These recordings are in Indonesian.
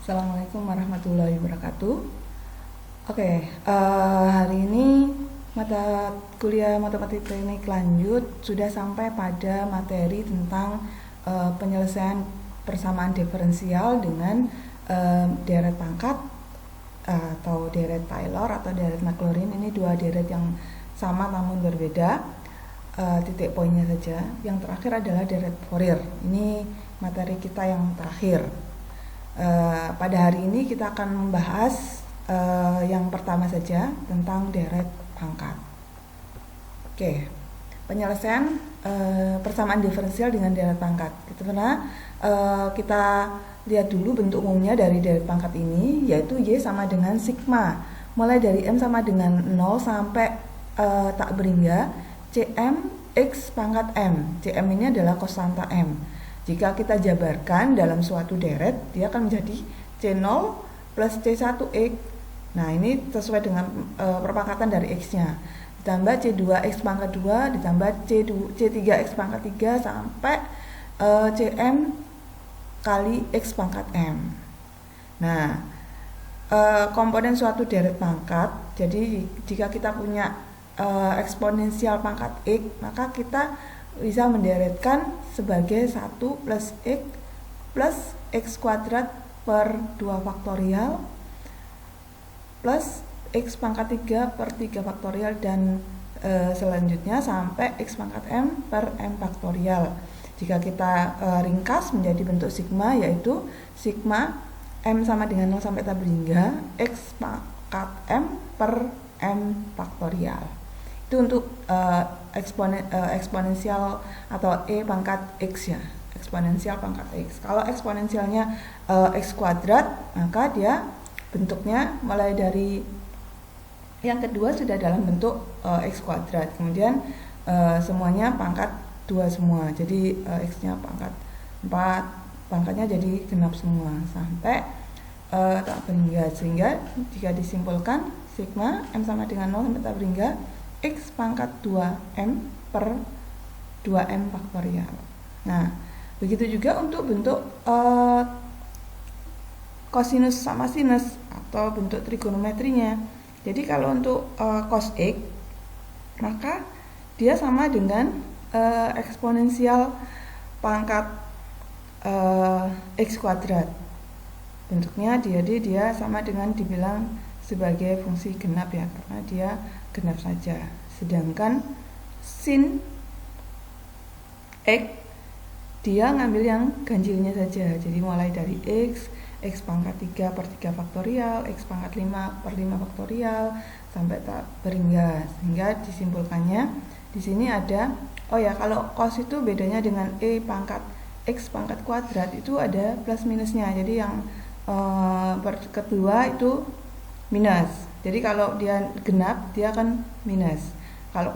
Assalamualaikum warahmatullahi wabarakatuh. Oke, hari ini mata kuliah matematika teknik lanjut sudah sampai pada materi tentang penyelesaian persamaan diferensial dengan deret pangkat atau deret Taylor atau deret Maclaurin. Ini dua deret yang sama namun berbeda, titik poinnya saja. Yang terakhir adalah deret Fourier. Ini materi kita yang terakhir. Pada hari ini kita akan membahas yang pertama saja tentang deret pangkat. Oke, penyelesaian persamaan diferensial dengan deret pangkat. Kita lihat dulu bentuk umumnya dari deret pangkat ini, yaitu Y sama dengan sigma. Mulai dari M sama dengan 0 sampai tak berhingga Cm X pangkat M. Cm ini adalah konstanta M. Jika kita jabarkan dalam suatu deret, dia akan menjadi C0 plus C1X. Nah, ini sesuai dengan perpangkatan dari X-nya. Ditambah C2X pangkat 2, ditambah C3X pangkat 3, sampai Cm kali X pangkat M. Nah, komponen suatu deret pangkat, jadi jika kita punya eksponensial pangkat X, maka kita bisa menderetkan sebagai 1 plus X plus X kuadrat per 2 faktorial plus X pangkat 3 per 3 faktorial dan selanjutnya sampai X pangkat M per M faktorial. Jika kita ringkas menjadi bentuk sigma, yaitu sigma M sama dengan 0 sampai tak berhingga X pangkat M per M faktorial. Itu untuk eksponensial atau E pangkat X ya, eksponensial pangkat X. Kalau eksponensialnya X kuadrat, maka dia bentuknya mulai dari yang kedua sudah dalam bentuk X kuadrat, kemudian semuanya pangkat 2 semua, jadi X-nya pangkat 4, pangkatnya jadi genap semua sampai tak berhingga, sehingga jika disimpulkan sigma M sama dengan 0 sampai tak berhingga X pangkat 2M per 2M faktorial. Nah, begitu juga untuk bentuk kosinus sama sinus atau bentuk trigonometrinya. Jadi kalau untuk cos X, maka dia sama dengan eksponensial pangkat X kuadrat. Bentuknya dia sama dengan dibilang sebagai fungsi genap ya, karena dia genap saja. Sedangkan sin X dia ngambil yang ganjilnya saja. Jadi mulai dari X pangkat 3 per 3 faktorial, X pangkat 5 per 5 faktorial sampai tak berhingga. Sehingga disimpulkannya di sini ada, oh ya, kalau cos itu bedanya dengan E pangkat X pangkat kuadrat itu ada plus minusnya. Jadi yang kedua itu minus. Jadi kalau dia genap dia akan minus. Kalau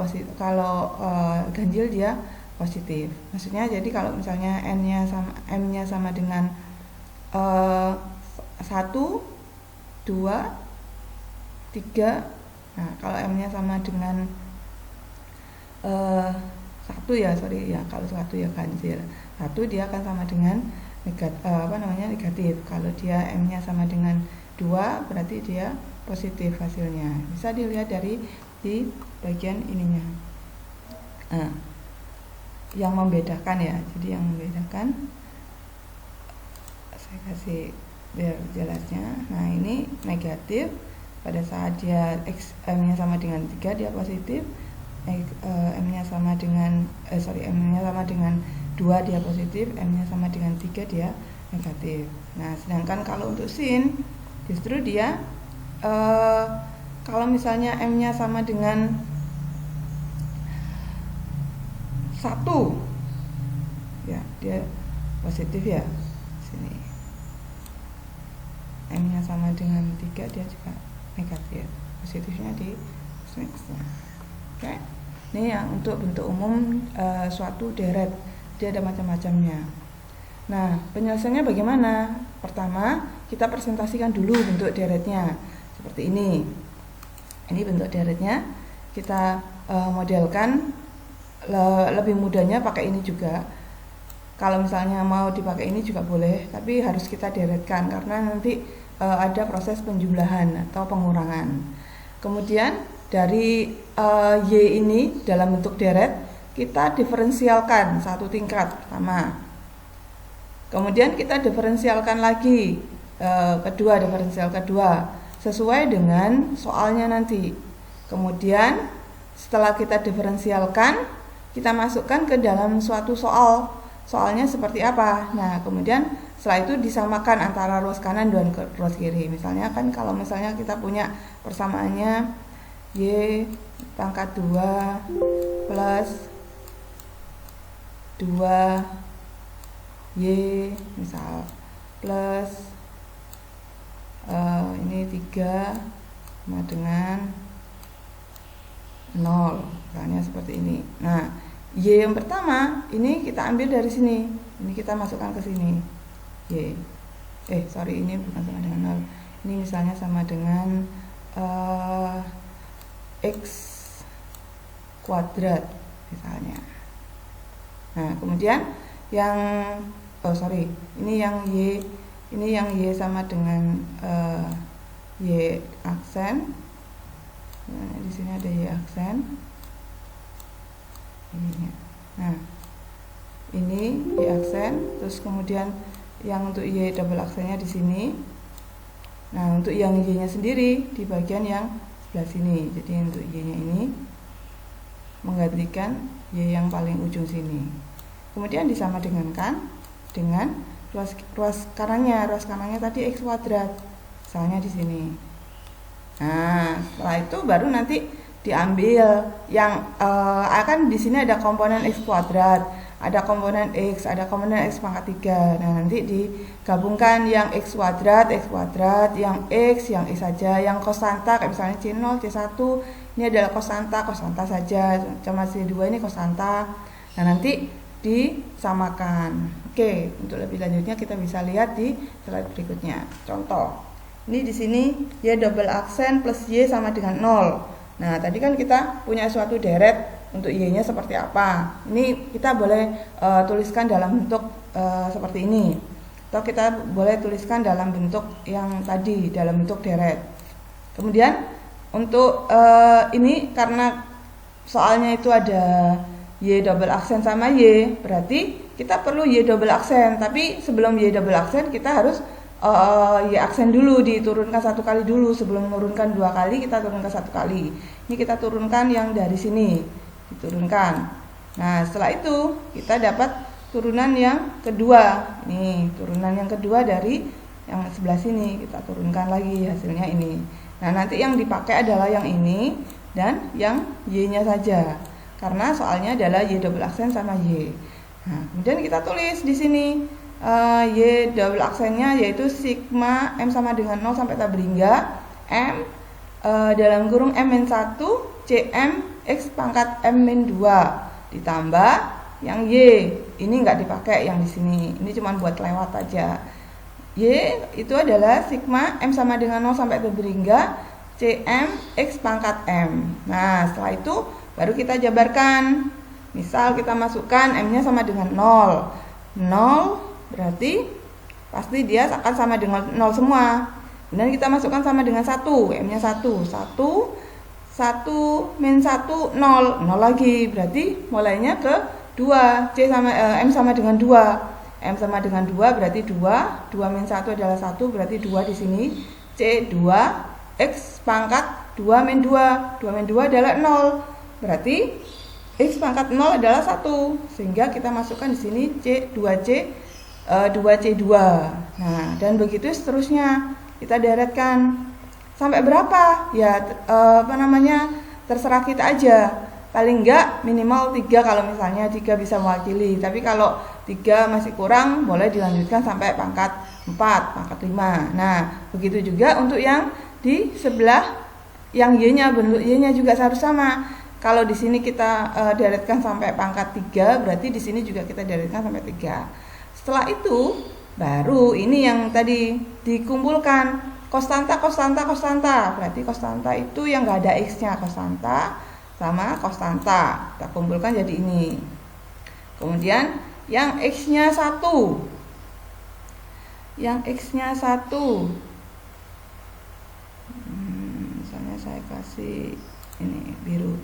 ganjil dia positif. Maksudnya jadi kalau misalnya M-nya sama dengan 1, 2, 3. Nah, kalau M-nya sama dengan 1 ya, kalau 1 ya ganjil. 1 dia akan sama dengan negatif. Kalau dia M-nya sama dengan 2 berarti dia positif hasilnya. Bisa dilihat di bagian ininya. Yang membedakan ya. Jadi yang membedakan saya kasih biar jelasnya. Nah, ini negatif. Pada saat dia M-nya sama dengan 3 dia positif. M-nya sama dengan M-nya sama dengan 2 dia positif, M-nya sama dengan 3 dia negatif. Nah, sedangkan kalau untuk sin justru dia kalau misalnya M-nya sama dengan 1 ya, dia positif ya. Sini M-nya sama dengan 3 dia juga negatif. Positifnya di X-nya. Oke. Ini yang untuk bentuk umum suatu deret. Dia ada macam-macamnya. Nah, penyelesaiannya bagaimana? Pertama, kita presentasikan dulu bentuk deretnya. Seperti ini. Ini bentuk deretnya. Kita modelkan. Lebih mudahnya pakai ini juga. Kalau misalnya mau dipakai ini juga boleh, tapi harus kita deretkan karena nanti ada proses penjumlahan atau pengurangan. Kemudian dari Y ini dalam bentuk deret kita diferensialkan satu tingkat pertama. Kemudian kita diferensialkan lagi diferensial kedua sesuai dengan soalnya nanti. Kemudian setelah kita diferensialkan, kita masukkan ke dalam suatu soal. Soalnya seperti apa? Nah, kemudian setelah itu disamakan antara ruas kanan dan ruas kiri. Misalnya kan kalau misalnya kita punya persamaannya Y pangkat 2 plus 2Y misal plus ini 3 sama dengan 0, misalnya seperti ini. Nah, Y yang pertama ini kita ambil dari sini, ini kita masukkan ke sini. Y, ini bukan sama dengan 0. Ini misalnya sama dengan X kuadrat misalnya. Nah, kemudian yang ini yang Y sama dengan Y aksen. Nah, di sini ada Y aksen. Nah, ini Y aksen, terus kemudian yang untuk Y double aksennya di sini. Nah, untuk yang Y-nya sendiri di bagian yang sebelah sini. Jadi untuk Y-nya ini menggantikan Y yang paling ujung sini. Kemudian disama dengankan dengan ruas kanannya tadi X kuadrat, misalnya di sini. Nah, setelah itu baru nanti diambil yang akan di sini ada komponen X kuadrat, ada komponen X, ada komponen X pangkat 3. Nah, nanti digabungkan yang X kuadrat, yang X, yang X saja, yang konstanta kayak misalnya C0, C1 ini adalah konstanta saja, sama C2 ini konstanta. Nah, nanti disamakan. Oke, untuk lebih lanjutnya kita bisa lihat di slide berikutnya. Contoh. Ini di sini Y double aksen plus Y sama dengan 0. Nah, tadi kan kita punya suatu deret untuk Y-nya seperti apa. Ini kita boleh tuliskan dalam bentuk seperti ini. Atau kita boleh tuliskan dalam bentuk yang tadi, dalam bentuk deret. Kemudian untuk ini karena soalnya itu ada Y double aksen sama Y, berarti kita perlu Y double aksen. Tapi sebelum Y double aksen kita harus Y aksen dulu, diturunkan satu kali dulu. Sebelum menurunkan 2 kali kita turunkan 1 kali. Ini kita turunkan yang dari sini, diturunkan. Nah, setelah itu kita dapat turunan yang kedua. Nih, turunan yang kedua dari yang sebelah sini kita turunkan lagi, hasilnya ini. Nah, nanti yang dipakai adalah yang ini dan yang Y-nya saja. Karena soalnya adalah Y double aksen sama Y. Nah, kemudian kita tulis di sini Y double aksennya yaitu sigma M sama dengan 0 sampai tabel hingga M dalam kurung M-1 CM X pangkat M-2 ditambah yang Y. Ini enggak dipakai yang di sini. Ini cuma buat lewat aja. Y itu adalah sigma M sama dengan 0 sampai tabel hingga CM X pangkat M. Nah, setelah itu baru kita jabarkan. Misal kita masukkan M-nya sama dengan 0. 0 berarti pasti dia akan sama dengan 0 semua. Kemudian kita masukkan sama dengan 1, M-nya 1 min 1 0 lagi, berarti mulainya ke 2. M sama dengan 2. M sama dengan 2 berarti 2 min 1 adalah 1, berarti 2 di sini. C2 X pangkat 2 min 2 adalah 0. Berarti X pangkat 0 adalah 1. Sehingga kita masukkan di sini C2C 2C2. Nah, dan begitu seterusnya. Kita deretkan sampai berapa? Ya, terserah kita aja. Paling enggak minimal 3 kalau misalnya 3 bisa mewakili. Tapi kalau 3 masih kurang, boleh dilanjutkan sampai pangkat 4, pangkat 5. Nah, begitu juga untuk yang di sebelah yang Y-nya, bentuk Y-nya juga harus sama. Kalau di sini kita deretkan sampai pangkat 3, berarti di sini juga kita deretkan sampai 3. Setelah itu baru ini yang tadi dikumpulkan konstanta. Berarti konstanta itu yang enggak ada X-nya, konstanta sama konstanta. Kita kumpulkan jadi ini. Kemudian yang X-nya 1. Yang X-nya 1. Misalnya saya kasih ini biru.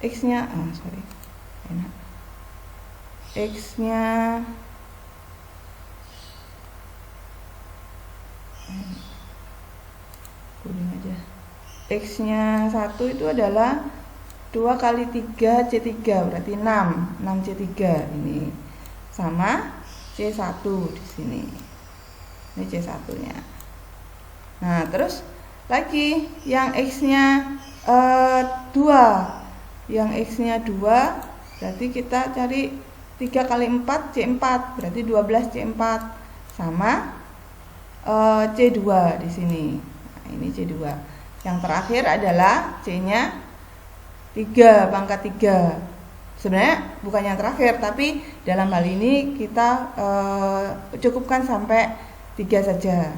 X-nya enak. X-nya kuning aja. X-nya 1 itu adalah 2 kali 3 C3, berarti 6 C3 ini sama C1 di sini. Ini C1-nya. Nah, terus lagi yang X-nya 2. Yang X-nya 2 berarti kita cari 3 kali 4 C4, berarti 12 C4 sama C2 di sini. Nah, ini C2. Yang terakhir adalah C-nya 3 pangkat 3. Sebenarnya bukan yang terakhir, tapi dalam hal ini kita cukupkan sampai 3 saja.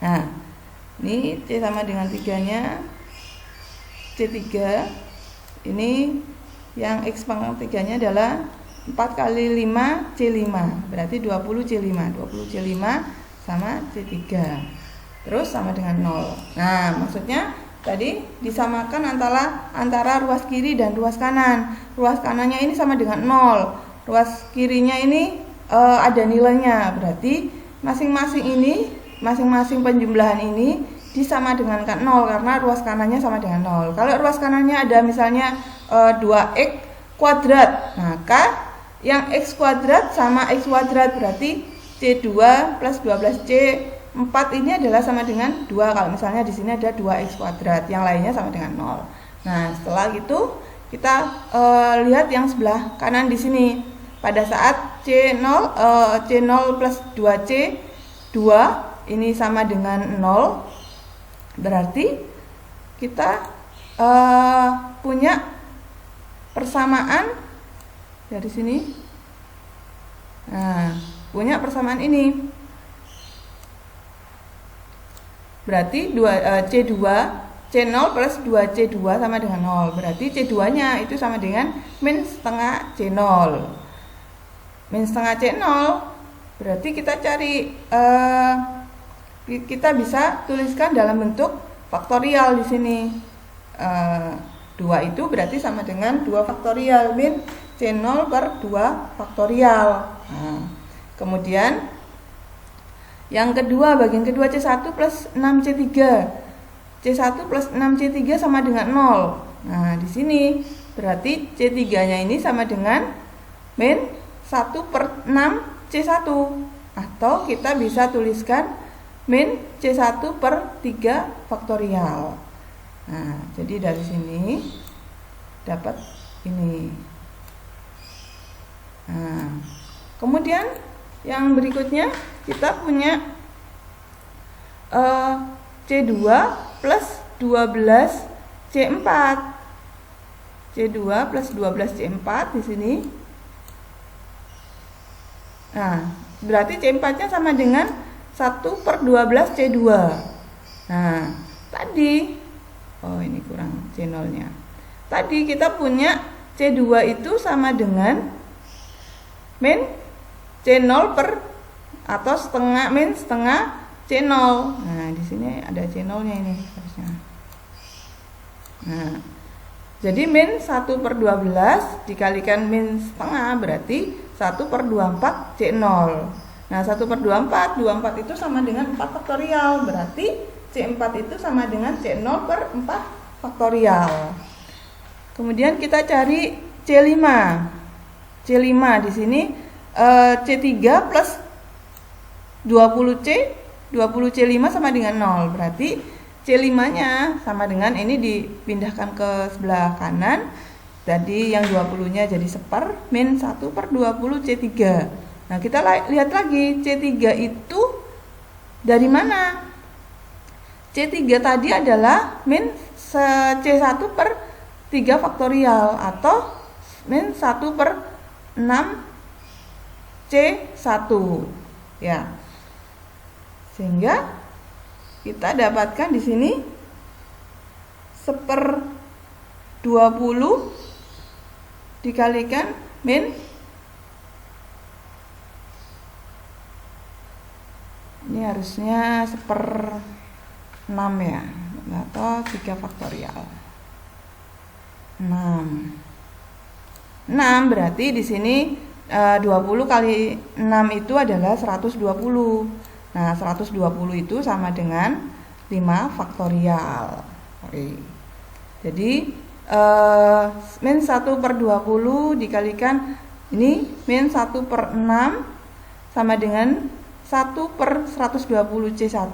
Nah, ini C sama dengan 3-nya C3. Ini yang X pangkat 3-nya adalah 4 kali 5 C5, berarti 20 C5. 20 C5 sama C3. Terus sama dengan 0. Nah, maksudnya tadi disamakan antara ruas kiri dan ruas kanan. Ruas kanannya ini sama dengan 0. Ruas kirinya ini ada nilainya. Berarti masing-masing penjumlahan ini disama dengan 0 karena ruas kanannya sama dengan 0. Kalau ruas kanannya ada misalnya 2x kuadrat, maka yang x kuadrat sama x kuadrat berarti C2 plus 12C4 ini adalah sama dengan 2. Kalau misalnya di sini ada 2x kuadrat, yang lainnya sama dengan 0. Nah, setelah itu kita lihat yang sebelah kanan di sini. Pada saat C0 plus 2C 2 ini sama dengan 0, berarti kita punya persamaan dari sini. Nah, punya persamaan ini. Berarti C2 C0 plus 2C2 sama dengan 0. Berarti C2-nya itu sama dengan min setengah C0. Min setengah C0 berarti kita cari kita bisa tuliskan dalam bentuk faktorial di sini. 2 itu berarti sama dengan 2 faktorial min C0 per 2 faktorial. Nah, kemudian yang kedua, bagian kedua C1 plus 6C3. C1 plus 6C3 sama dengan 0. Nah, di sini berarti C3-nya ini sama dengan min 1 per 6C1. Atau kita bisa tuliskan min C1 per 3 faktorial. Nah, jadi dari sini dapat ini. Nah, kemudian yang berikutnya kita punya C2 plus 12 C4. C2 plus 12 C4 di sini. Nah, berarti C4-nya sama dengan 1 per 12 C2. Nah, tadi ini kurang C0-nya. Tadi kita punya C2 itu sama dengan min C0 per atau setengah min setengah C0. Nah, di sini ada C0-nya ini harusnya. Nah, jadi min 1 per 12 dikalikan min setengah berarti 1 per 24 C0. Nah, 1 per 24 itu sama dengan 4 faktorial. Berarti C4 itu sama dengan C0 per 4 faktorial. Kemudian kita cari C5. C5 di sini C3 plus 20C 20C5 sama dengan 0. Berarti C5-nya sama dengan ini dipindahkan ke sebelah kanan. Jadi yang 20-nya jadi seper min 1 per 20 C3. Nah, kita lihat lagi C3 itu dari mana? C3 tadi adalah min C1 per 3 faktorial atau min 1 per 6 C1 ya. Sehingga kita dapatkan di sini seper 20 dikalikan min Ini harusnya 1/6 ya, atau 3 faktorial. 6 berarti di sini 20 kali 6 itu adalah 120. Nah, 120 itu sama dengan 5 faktorial. Oke. Jadi min 1/20 dikalikan ini min 1/6 sama dengan 1/120 C1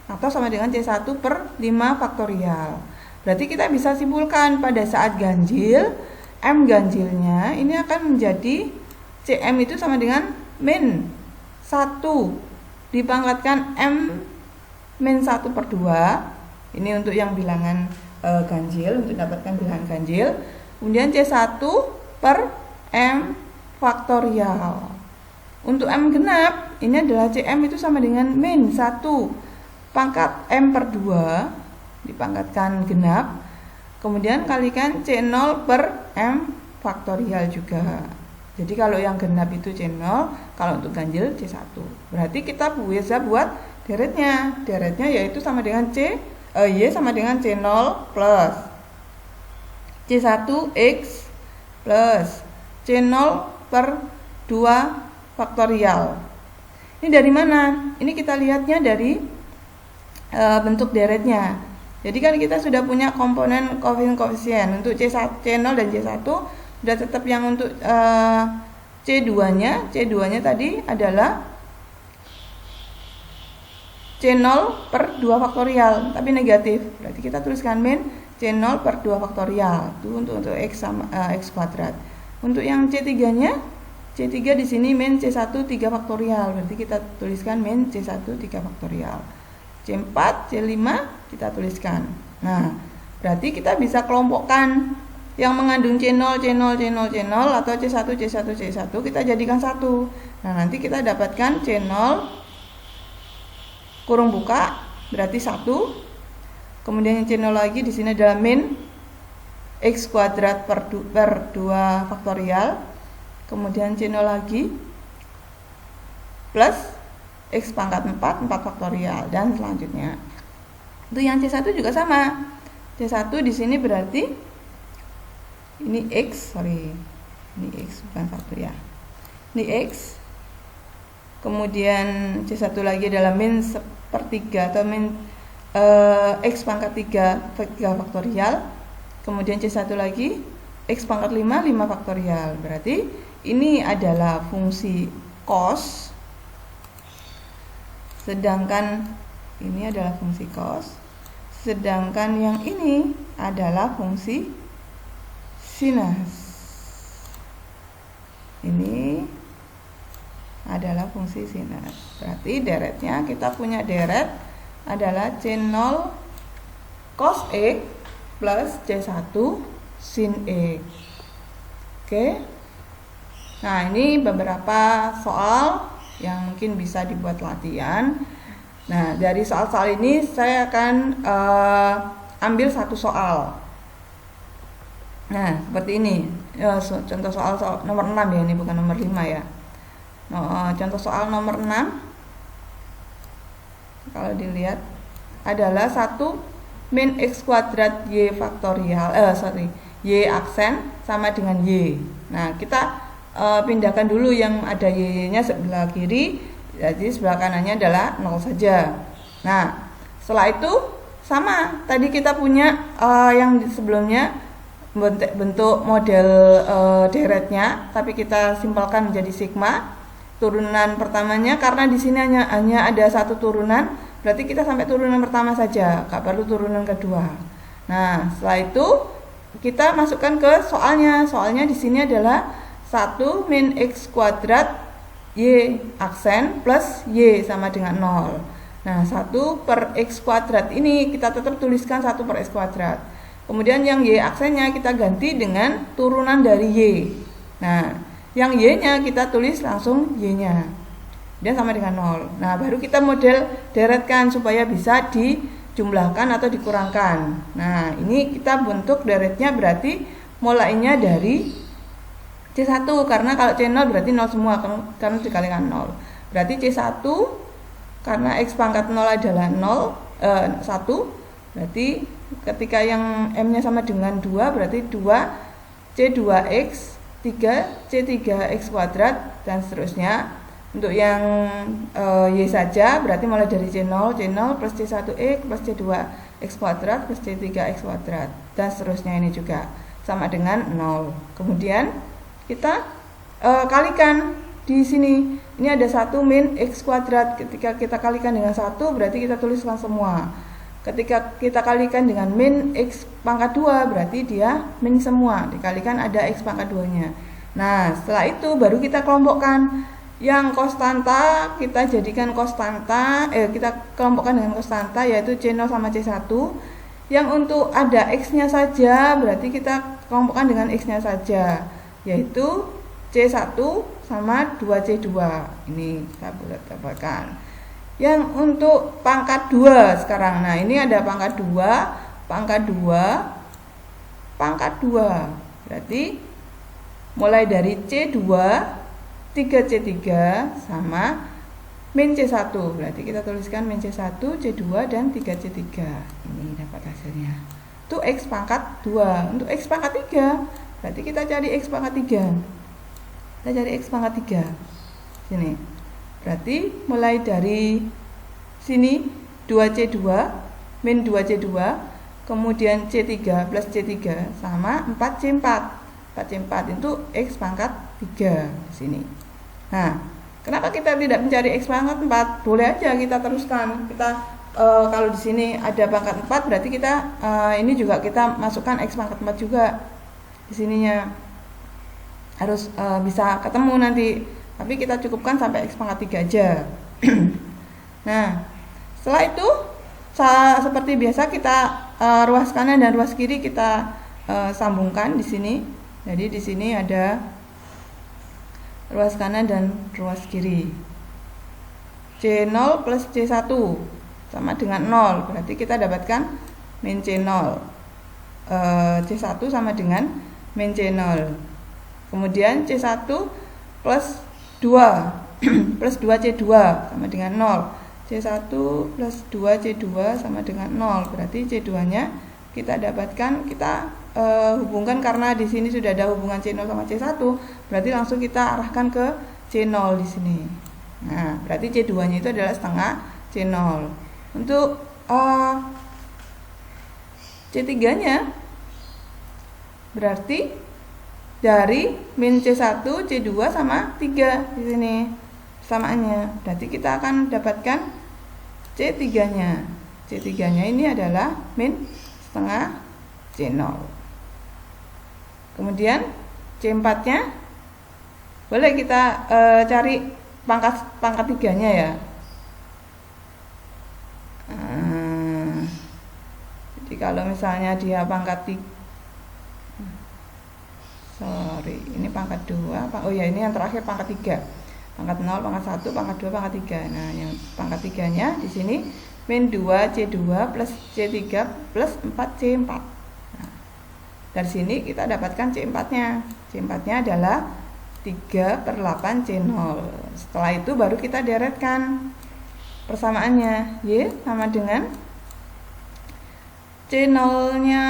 atau sama dengan C1/5 faktorial. Berarti kita bisa simpulkan pada saat ganjil, M ganjilnya ini akan menjadi CM itu sama dengan min 1 dipangkatkan M min 1/2. Ini untuk yang bilangan ganjil, untuk dapatkan bilangan ganjil. Kemudian C1/M faktorial. Untuk M genap, ini adalah CM itu sama dengan min 1 pangkat M/2 dipangkatkan genap, kemudian kalikan C0/M faktorial juga. Jadi kalau yang genap itu C0, kalau untuk ganjil C1. Berarti kita bisa buat deretnya. Deretnya yaitu sama dengan Y sama dengan C0 plus C1X plus C0/2 faktorial. Ini dari mana? Ini kita lihatnya dari bentuk deretnya. Jadi kan kita sudah punya komponen koefisien untuk C0 dan C1 sudah tetap. Yang untuk C2-nya tadi adalah C0/2 faktorial, tapi negatif. Berarti kita tuliskan min C0/2 faktorial. Itu untuk X sama X kuadrat. Untuk yang C3-nya, C3 di sini min C1 3 faktorial. Berarti kita tuliskan min C1 3 faktorial. C4, C5 kita tuliskan. Nah, berarti kita bisa kelompokkan yang mengandung C0 atau C1 kita jadikan satu. Nah, nanti kita dapatkan C0 kurung buka berarti 1. Kemudian yang C0 lagi di sini adalah min X kuadrat per 2 faktorial. Kemudian C0 lagi plus X pangkat 4 faktorial dan selanjutnya. Itu yang C1 juga sama. C1 di sini berarti ini X, ini X bukan 1 ya. Ini X. Kemudian C1 lagi adalah min 1/3 atau min X pangkat 3 faktorial. Kemudian C1 lagi X pangkat 5 faktorial. Berarti ini adalah fungsi cos, sedangkan ini adalah fungsi cos, sedangkan yang ini adalah fungsi sinus. Ini adalah fungsi sinus. Berarti deretnya kita punya deret adalah C0 cos X plus C1 sin X. Oke. Nah, ini beberapa soal yang mungkin bisa dibuat latihan. Nah, dari soal-soal ini saya akan ambil satu soal. Nah, seperti ini. Contoh soal nomor 6 ya, ini bukan nomor 5 ya. Contoh soal nomor 6. Kalau dilihat adalah 1 min X kuadrat Y faktorial, Y aksen sama dengan Y. Nah, kita pindahkan dulu yang ada Y-nya sebelah kiri, jadi sebelah kanannya adalah 0 saja. Nah, setelah itu sama, tadi kita punya yang sebelumnya bentuk model deretnya, tapi kita simpelkan menjadi sigma. Turunan pertamanya karena di sini hanya ada satu turunan, berarti kita sampai turunan pertama saja, nggak perlu turunan kedua. Nah, setelah itu kita masukkan ke soalnya. Soalnya di sini adalah 1 min X kuadrat Y aksen plus Y sama dengan 0. Nah, 1/X kuadrat ini kita tetap tuliskan 1/X kuadrat. Kemudian yang Y aksennya kita ganti dengan turunan dari Y. Nah, yang Y-nya kita tulis langsung Y-nya. Dia sama dengan 0. Nah, baru kita model deretkan supaya bisa dijumlahkan atau dikurangkan. Nah, ini kita bentuk deretnya berarti mulainya dari C1, karena kalau C0 berarti 0 semua, karena dikalikan 0. Berarti C1 karena X pangkat 0 adalah 1, berarti ketika yang M-nya sama dengan 2, berarti 2 C2X, 3 C3X kuadrat, dan seterusnya. Untuk yang Y saja, berarti mulai dari C0 plus C1X plus C2X kuadrat plus C3X kuadrat, dan seterusnya. Ini juga sama dengan 0. Kemudian kita kalikan di sini. Ini ada 1 min X kuadrat. Ketika kita kalikan dengan 1, berarti kita tuliskan semua. Ketika kita kalikan dengan min X pangkat 2, berarti dia min semua. Dikalikan ada X pangkat 2-nya. Nah, setelah itu baru kita kelompokkan. Yang konstanta kita jadikan konstanta, kita kelompokkan dengan konstanta, yaitu C0 sama C1. Yang untuk ada X-nya saja, berarti kita kelompokkan dengan X-nya saja, yaitu C1 sama 2C2. Ini kita boleh tambahkan. Yang untuk pangkat 2 sekarang. Nah, ini ada pangkat 2, pangkat 2, pangkat 2. Berarti mulai dari C2, 3C3 sama min C1. Berarti kita tuliskan min C1, C2, dan 3C3. Ini dapat hasilnya. Itu X pangkat 2. Untuk X pangkat 3, berarti kita cari X pangkat 3. Kita cari X pangkat 3. Sini. Berarti mulai dari sini 2C2 min 2C2, kemudian C3 plus C3 sama 4C4. 4C4 itu X pangkat 3 di sini. Nah, kenapa kita tidak mencari X pangkat 4? Boleh aja kita teruskan. Kita kalau di sini ada pangkat 4, berarti kita ini juga kita masukkan X pangkat 4 juga di sininya. Harus bisa ketemu nanti. Tapi kita cukupkan sampai X pangkat 3 aja. Nah, setelah itu seperti biasa kita ruas kanan dan ruas kiri kita sambungkan di sini. Jadi di sini ada ruas kanan dan ruas kiri. C0 plus C1 sama dengan 0, berarti kita dapatkan min C0. C1 sama dengan min C0. Kemudian C1 plus 2 plus 2C2 sama dengan 0. C1 plus 2C2 sama dengan 0. Berarti C2-nya kita dapatkan, kita hubungkan karena di sini sudah ada hubungan C0 sama C1, berarti langsung kita arahkan ke C0 di sini. Nah, berarti C2-nya itu adalah setengah C0. Untuk C3-nya berarti dari min C1, C2 sama 3 di sini samaannya. Berarti kita akan dapatkan C3-nya. C3-nya ini adalah min setengah C0. Kemudian C4-nya boleh kita cari pangkat 3-nya ya. Jadi kalau misalnya dia pangkat 3, ini pangkat 2, oh ya ini yang terakhir pangkat 3. Pangkat 0, pangkat 1, pangkat 2, pangkat 3. Nah, yang pangkat 3-nya di sini min 2C2 plus C3 plus 4C4. Dari sini kita dapatkan C4-nya. C4-nya adalah 3/8 C0. Setelah itu baru kita deretkan persamaannya. Y sama dengan C0-nya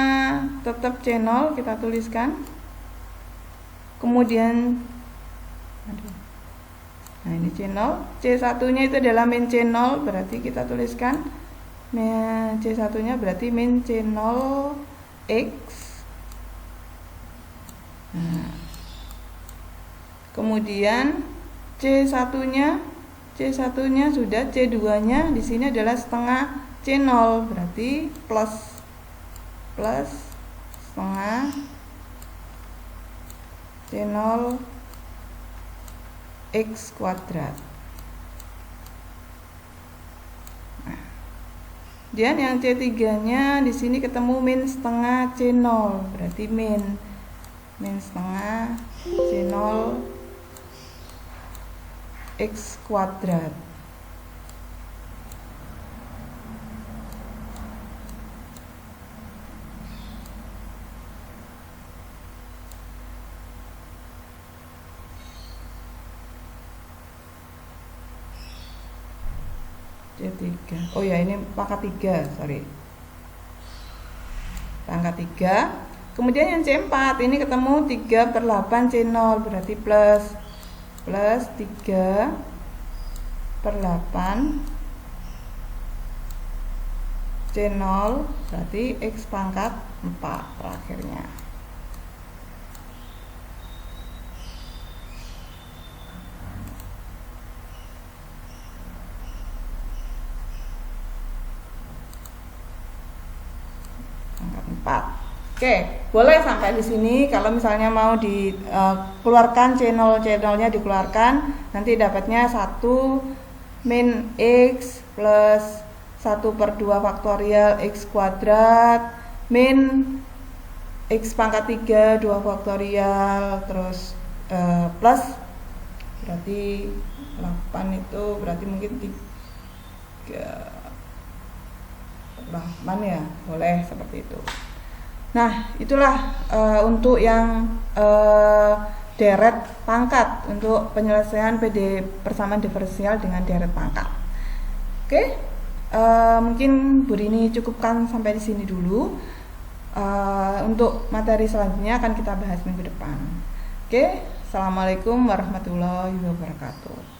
tetap C0, kita tuliskan. Kemudian nah ini C0, C1-nya itu adalah min C0, berarti kita tuliskan C1-nya berarti min C0X. Nah, kemudian C1-nya sudah, C2-nya di sini adalah setengah C0, berarti plus setengah C0 X kuadrat. Nah, dan yang C3-nya di sini ketemu min setengah C0, berarti min setengah C0 X kuadrat. C3. Oh ya, ini pangkat 3, sorry. Pangkat 3. Kemudian yang C4 ini ketemu 3/8 C0, berarti plus 3/8 C0, berarti X pangkat 4 terakhirnya. Pangkat 4. Oke, boleh sampai di sini. Kalau misalnya mau dikeluarkan channel-nya dikeluarkan, nanti dapatnya 1 min X plus 1/2 faktorial X kuadrat min X pangkat 3 2 faktorial, terus plus, berarti 8 itu berarti mungkin 3/8 ya, boleh seperti itu. Nah, itulah untuk yang deret pangkat, untuk penyelesaian PD persamaan diferensial dengan deret pangkat. Oke, mungkin Bu Rini cukupkan sampai di sini dulu. Untuk materi selanjutnya akan kita bahas minggu depan. Oke, assalamualaikum warahmatullahi wabarakatuh.